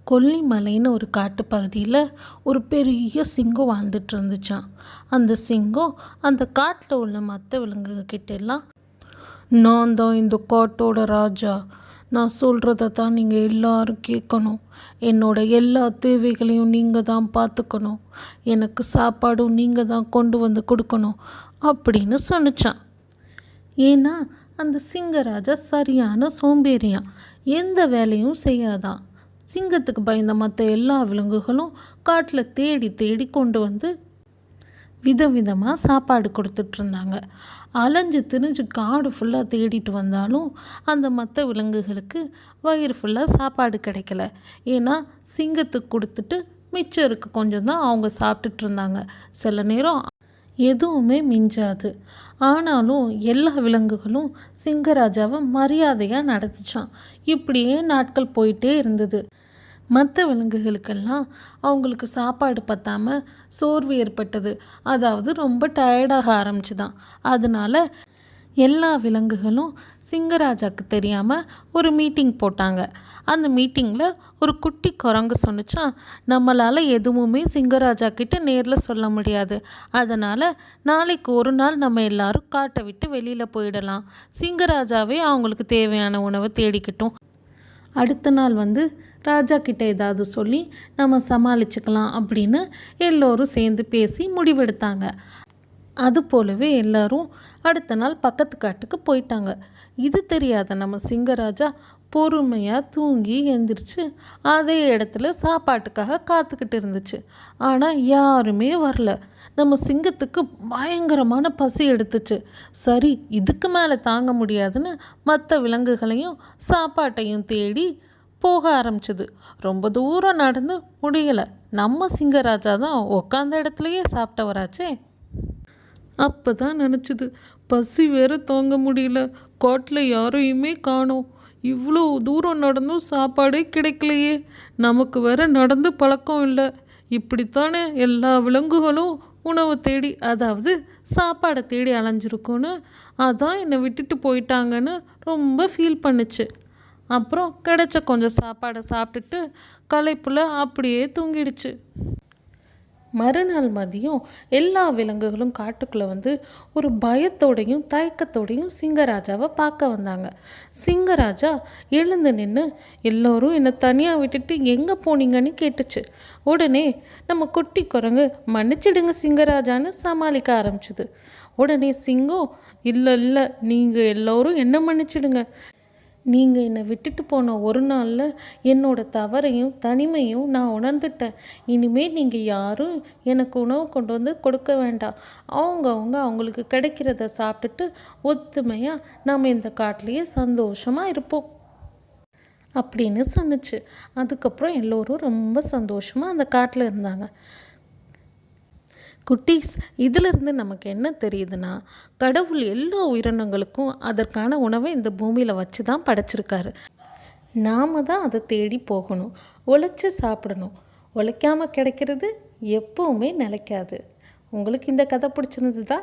கொல்லிமலைன்னு ஒரு காட்டுப்பகுதியில் ஒரு பெரிய சிங்கம் வாழ்ந்துட்டு இருந்துச்சான். அந்த சிங்கம் அந்த காட்டில் உள்ள மற்ற விலங்குகிட்ட எல்லாம், நான் தான் இந்த காட்டோட ராஜா, நான் சொல்கிறத தான் நீங்கள் எல்லாரும் கேட்கணும், என்னோட எல்லா தேவைகளையும் நீங்கள் தான் பார்த்துக்கணும், எனக்கு சாப்பாடும் நீங்கள் தான் கொண்டு வந்து கொடுக்கணும் அப்படின்னு சொன்னிச்சான். ஏன்னா அந்த சிங்கராஜா சரியான சோம்பேறியான், எந்த வேலையும் செய்யாதான். சிங்கத்துக்கு பயந்த மற்ற எல்லா விலங்குகளும் காட்டில் தேடி தேடி கொண்டு வந்து விதவிதமாக சாப்பாடு கொடுத்துட்ருந்தாங்க. அலைஞ்சு திரிஞ்சு காடு ஃபுல்லாக தேடிட்டு வந்தாலும் அந்த மற்ற விலங்குகளுக்கு வயிறு ஃபுல்லாக சாப்பாடு கிடைக்கல. ஏன்னா சிங்கத்துக்கு கொடுத்துட்டு மிச்சம் இருக்க கொஞ்சம் தான் அவங்க சாப்பிட்டுட்டு இருந்தாங்க. சில நேரம் எதுவுமே மிஞ்சாது. ஆனாலும் எல்லா விலங்குகளும் சிங்கராஜாவை மரியாதையாக நடத்துச்சான். இப்படியே நாட்கள் போயிட்டே இருந்தது. மற்ற விலங்குகளுக்கெல்லாம் அவங்களுக்கு சாப்பாடு பத்தாமல் சோர்வு ஏற்பட்டது. அதாவது ரொம்ப டயர்டாக ஆரம்பிச்சுதான். அதனால எல்லா விலங்குகளும் சிங்கராஜாவுக்கு தெரியாமல் ஒரு மீட்டிங் போட்டாங்க. அந்த மீட்டிங்கில் ஒரு குட்டி குரங்கு சொன்னிச்சான், நம்மளால் எதுவுமே சிங்கராஜா கிட்ட நேரில் சொல்ல முடியாது. அதனால் நாளைக்கு ஒரு நாள் நம்ம எல்லாரும் காட்டை விட்டு வெளியில் போயிடலாம். சிங்கராஜாவே அவங்களுக்கு தேவையான உணவை தேடிக்கிட்டோம். அடுத்த நாள் ராஜா கிட்ட ஏதாவது சொல்லி நம்ம சமாளிச்சுக்கலாம் அப்படின்னு எல்லோரும் சேர்ந்து பேசி முடிவெடுத்தாங்க. அது போலவே எல்லாரும் அடுத்த நாள் பக்கத்து காட்டுக்கு போயிட்டாங்க. இது தெரியாத நம்ம சிங்கராஜா பொறுமையாக தூங்கி எழுந்திரிச்சு அதே இடத்துல சாப்பாட்டுக்காக காத்துக்கிட்டு இருந்துச்சு. ஆனால் யாருமே வரல. நம்ம சிங்கத்துக்கு பயங்கரமான பசி எடுத்துச்சு. சரி, இதுக்கு மேலே தாங்க முடியாதுன்னு மற்ற விலங்குகளையும் சாப்பாட்டையும் தேடி போக ஆரம்பிச்சிது. ரொம்ப தூரம் நடந்து முடியலை. நம்ம சிங்கராஜா தான் உட்காந்த இடத்துலையே சாப்பிட்டவராச்சே. அப்போ தான் நினச்சிது, பசி வேற தாங்க முடியல, காட்டில் யாரையுமே காணோம், இவ்வளோ தூரம் நடந்தும் சாப்பாடே கிடைக்கலையே, நமக்கு வேற நடந்து பழக்கம் இல்லை, இப்படித்தானே எல்லா விலங்குகளும் உணவை தேடி, அதாவது சாப்பாடை தேடி அலைஞ்சிருக்குன்னு, அதான் என்னை விட்டுட்டு போயிட்டாங்கன்னு ரொம்ப ஃபீல் பண்ணுச்சு. அப்புறம் கிடைச்ச கொஞ்சம் சாப்பாடை சாப்பிட்டுட்டு களைப்புல அப்படியே தூங்கிடுச்சு. மறுநாள் மதியம் எல்லா விலங்குகளும் காட்டுக்குள்ளே ஒரு பயத்தோடையும் தயக்கத்தோடையும் சிங்கராஜாவை பார்க்க வந்தாங்க. சிங்கராஜா எழுந்து நின்று, எல்லோரும் என்னை தனியாக விட்டுட்டு எங்கே போனீங்கன்னு கேட்டுச்சு. உடனே நம்ம குட்டி குரங்கு, மன்னிச்சிடுங்க சிங்கராஜான்னு சமாளிக்க ஆரம்பிச்சுது. உடனே சிங்கம், இல்லை, நீங்கள் எல்லோரும் என்ன மன்னிச்சிடுங்க, நீங்கள் என்னை விட்டுட்டு போன ஒரு நாளில் என்னோடய தவறையும் தனிமையும் நான் உணர்ந்துட்டேன். இனிமேல் நீங்கள் யாரும் எனக்கு உணவு கொண்டு வந்து கொடுக்க வேண்டாம். அவங்களுக்கு கிடைக்கிறத சாப்பிட்டுட்டு ஒத்துமையாக நாம் இந்த காட்டிலேயே சந்தோஷமாக இருப்போம் அப்படின்னு சொன்னிச்சு. அதுக்கப்புறம் எல்லோரும் ரொம்ப சந்தோஷமாக அந்த காட்டில் இருந்தாங்க. குட்டீஸ், இதிலிருந்து நமக்கு என்ன தெரியுதுன்னா, கடவுள் எல்லா உயிரினங்களுக்கும் அதற்கான உணவை இந்த பூமியில் வச்சு தான் படைச்சிருக்காரு. நாம் தான் அதை தேடி போகணும், உழைச்சி சாப்பிடணும். உழைக்காமல் கிடைக்கிறது எப்போவுமே நிலைக்காது. உங்களுக்கு இந்த கதை பிடிச்சிருந்ததா?